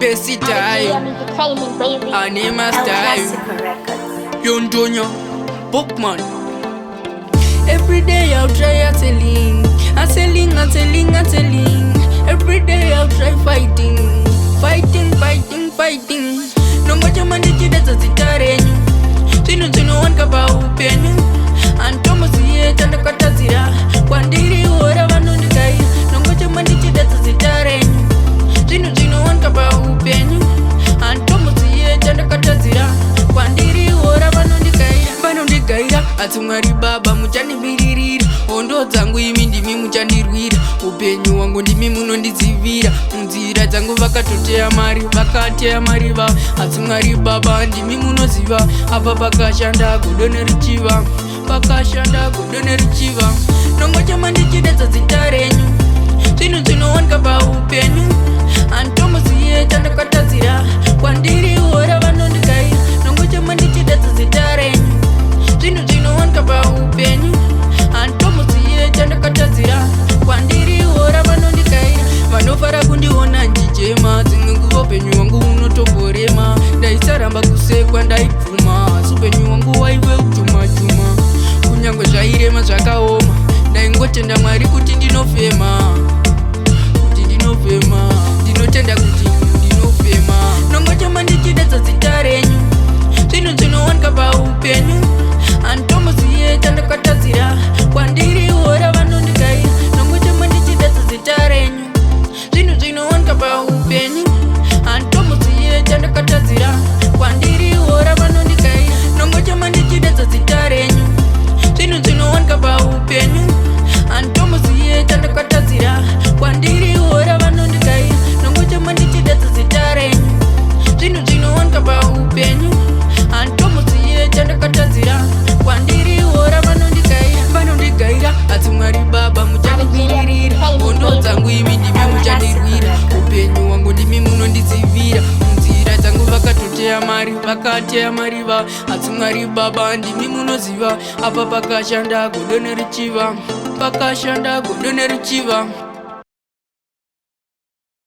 Best time, Anima style, Yondonya, Bookman. Every day I'll try hustling. Every day I'll try fighting. Nongoja mandichida zazitarenyu Zino wankaba upenyu Antomo siye chanda katazira Kwandiri ora vanondikai Nongoja mandichida zazitarenyu Zino wankaba upenyu Antomo siye chanda katazira Kwandiri ora vanondigaira Asi Mwari Baba muchandiviririra Hondo dzangu imi ndimi muchandirwira Upenyu wangu ndimi munondizivira Munzira dzangu vakatoteya mari va Asi Mwari Baba ndimi munoziva Apa pakashanda godo neruchiva Nongoja mandichida zita renyu Zino wanika paupenyu Antomo siye chanda katazira Kwandiri ora vanondigaira Nongoja mandichida zita renyu Zino wanika paupenyu Antomo siye chanda katazira Kwandiri ora vanondigaira Vanofara kundiona njichema Dzimwe nguva upenyu wangu unotomborema Ndaisaramba kusekwa ndaipfuma Asi upenyu wangu waive utuma Kunyangwe zvairema zvakaoma Ndaingotenda Mwari kuti ndinofema Ndinotenda kuti ndinofema Nongoja mandichida zita renyu Zino wanika paupenyu Antomo siye chanda katazira Kwandiri ora vanondigaira Nongoja mandichida zita renyu Zino wanika paupenyu Antomo siye chanda katazira Kwandiri ora vanondigaira Nongoja mandichida zita renyu Zino wanika paupenyu Antomo siye chanda katazira Kwandiri ora vanondigaira Nongoja mandichida zita renyu Zino wanika paupenyu Antomo siye chanda katazira Kwandiri ora vanondigaira Asi Mwari Baba muchandiviririra Hondo dzangu imi ndimi muchandirwira Upenyu wangu ndimi munondizivira Munzira dzangu vakatoteya mari va Asi Mwari Baba ndimi munoziva Apa pakashanda godo neruchiva